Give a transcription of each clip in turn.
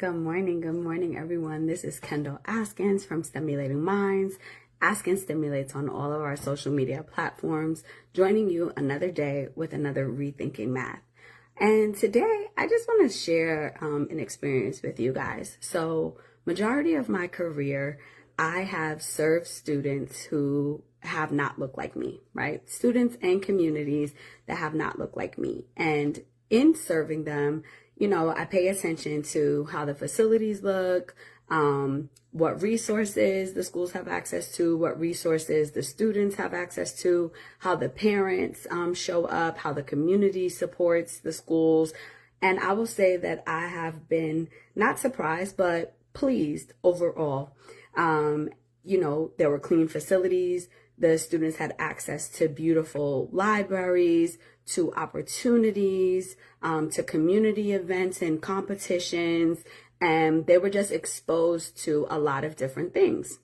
Good morning, everyone. This is Kendall Askins from Stimulating Minds. Askins stimulates on all of our social media platforms, joining you another day with another Rethinking Math. And today, I just want to share an experience with you guys. So, majority of my career, I have served students who have not looked like me, right? Students and communities that have not looked like me. And in serving them, I pay attention to how the facilities look, what resources the schools have access to, what resources the students have access to, how the parents show up, how the community supports the schools. And I will say that I have been not surprised, but pleased overall. There were clean facilities. The students had access to beautiful libraries, to opportunities, to community events and competitions, and they were just exposed to a lot of different things.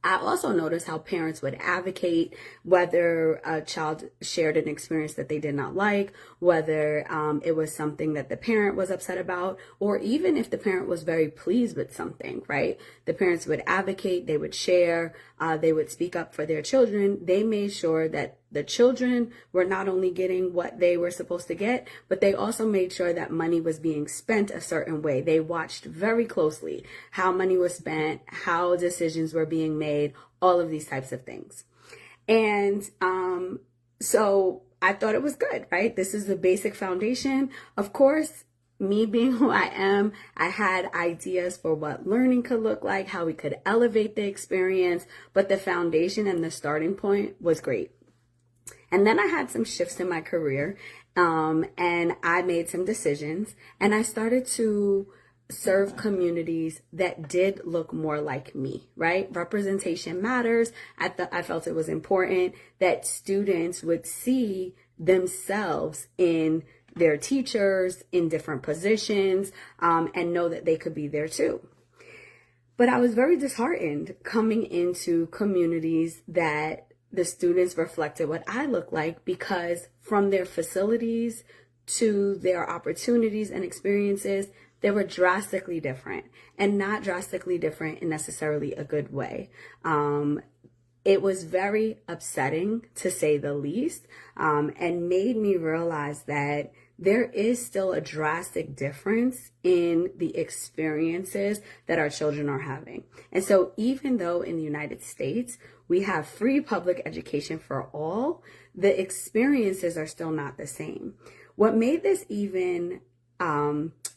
I also noticed how parents would advocate whether a child shared an experience that they did not like, whether it was something that the parent was upset about, or even if the parent was very pleased with something, right? The parents would advocate, they would share, they would speak up for their children. They made sure that the children were not only getting what they were supposed to get, but they also made sure that money was being spent a certain way. They watched very closely how money was spent, how decisions were being made, all of these types of things. And so I thought it was good, right? This is the basic foundation. Of course, me being who I am, I had ideas for what learning could look like, how we could elevate the experience, but the foundation and the starting point was great. And then I had some shifts in my career, and I made some decisions, and I started to serve communities that did look more like me, right? Representation matters. I felt it was important that students would see themselves in their teachers, in different positions, and know that they could be there too. But I was very disheartened coming into communities that the students reflected what I look like, because from their facilities to their opportunities and experiences, they were drastically different, and not drastically different in necessarily a good way. It was very upsetting, to say the least, and made me realize that there is still a drastic difference in the experiences that our children are having. And so even though in the United States, we have free public education for all, the experiences are still not the same. What made this even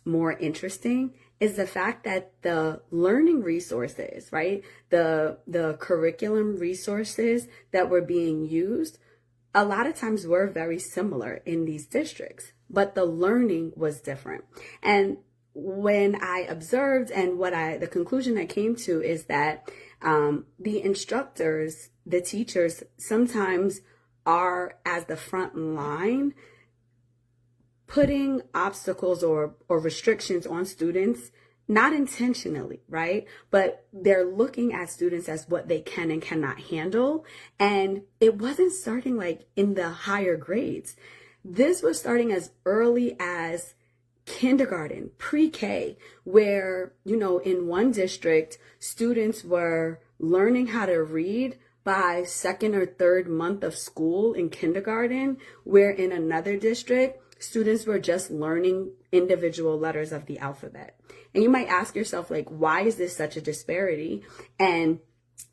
more interesting is the fact that the learning resources, right? The curriculum resources that were being used, a lot of times were very similar in these districts, but the learning was different. And when I observed, and the conclusion I came to is that the instructors, the teachers, sometimes are as the front line, putting obstacles or restrictions on students, not intentionally, right? But they're looking at students as what they can and cannot handle. And it wasn't starting like in the higher grades. This was starting as early as kindergarten, pre-K, where, in one district, students were learning how to read by second or third month of school in kindergarten, where in another district, students were just learning individual letters of the alphabet. And you might ask yourself, like, why is this such a disparity? And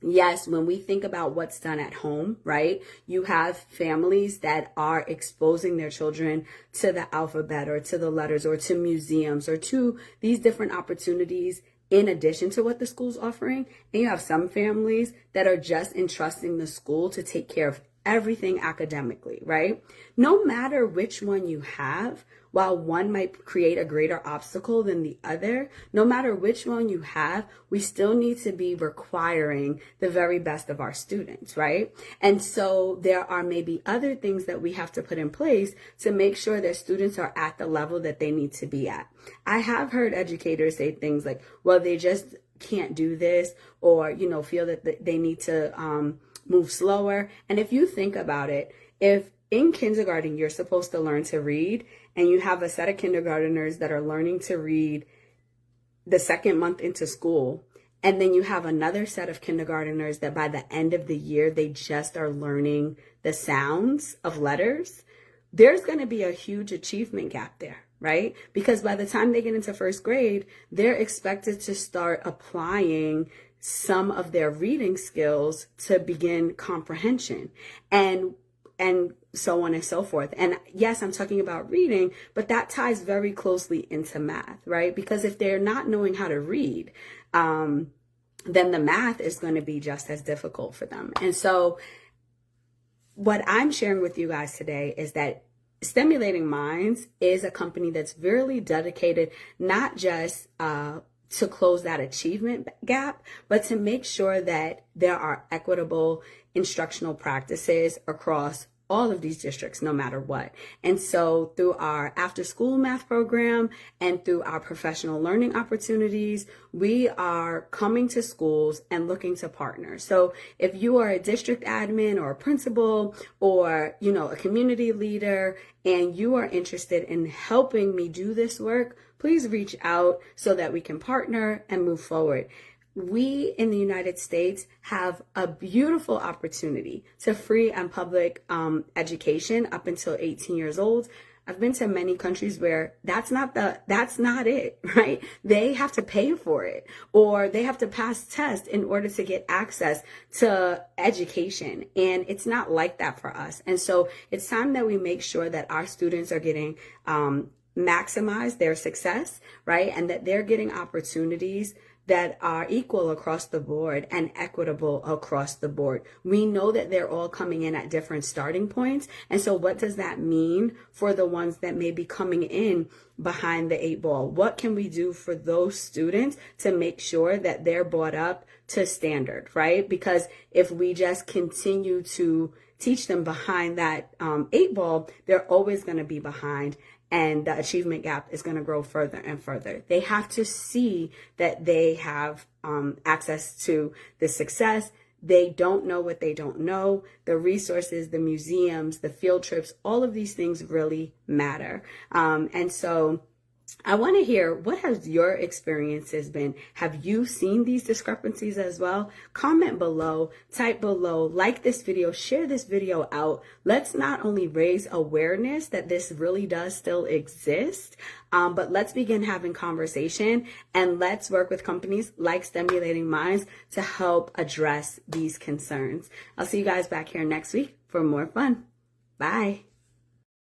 yes, when we think about what's done at home, right? You have families that are exposing their children to the alphabet or to the letters or to museums or to these different opportunities in addition to what the school's offering. And you have some families that are just entrusting the school to take care of everything academically, right? No matter which one you have, while one might create a greater obstacle than the other, no matter which one you have, we still need to be requiring the very best of our students, right? And so there are maybe other things that we have to put in place to make sure that students are at the level that they need to be at. I have heard educators say things like, well, they just can't do this, or, feel that they need to move slower. And if you think about it, if in kindergarten you're supposed to learn to read, and you have a set of kindergarteners that are learning to read the second month into school, and then you have another set of kindergarteners that by the end of the year, they just are learning the sounds of letters, there's going to be a huge achievement gap there, right? Because by the time they get into first grade, they're expected to start applying some of their reading skills to begin comprehension and so on and so forth. And yes, I'm talking about reading, but that ties very closely into math, right? Because if they're not knowing how to read, then the math is going to be just as difficult for them. And so what I'm sharing with you guys today is that Stimulating Minds is a company that's really dedicated, not just to close that achievement gap, but to make sure that there are equitable instructional practices across all of these districts, no matter what. And so through our after school math program and through our professional learning opportunities, we are coming to schools and looking to partner. So if you are a district admin or a principal or, a community leader and you are interested in helping me do this work, please reach out so that we can partner and move forward. We in the United States have a beautiful opportunity to free and public education up until 18 years old. I've been to many countries where that's not it, right? They have to pay for it, or they have to pass tests in order to get access to education. And it's not like that for us. And so it's time that we make sure that our students are getting maximize their success, right? And that they're getting opportunities that are equal across the board and equitable across the board. We know that they're all coming in at different starting points. And so what does that mean for the ones that may be coming in behind the 8 ball? What can we do for those students to make sure that they're brought up to standard, right? Because if we just continue to teach them behind that 8 ball, they're always going to be behind. And the achievement gap is going to grow further and further. They have to see that they have access to the success. They don't know what they don't know. The resources, the museums, the field trips, all of these things really matter. And so I want to hear, what has your experiences been? Have you seen these discrepancies as well? Comment below, type below, like this video, share this video out. Let's not only raise awareness that this really does still exist, but let's begin having conversation, and let's work with companies like Stimulating Minds to help address these concerns. I'll see you guys back here next week for more fun. Bye.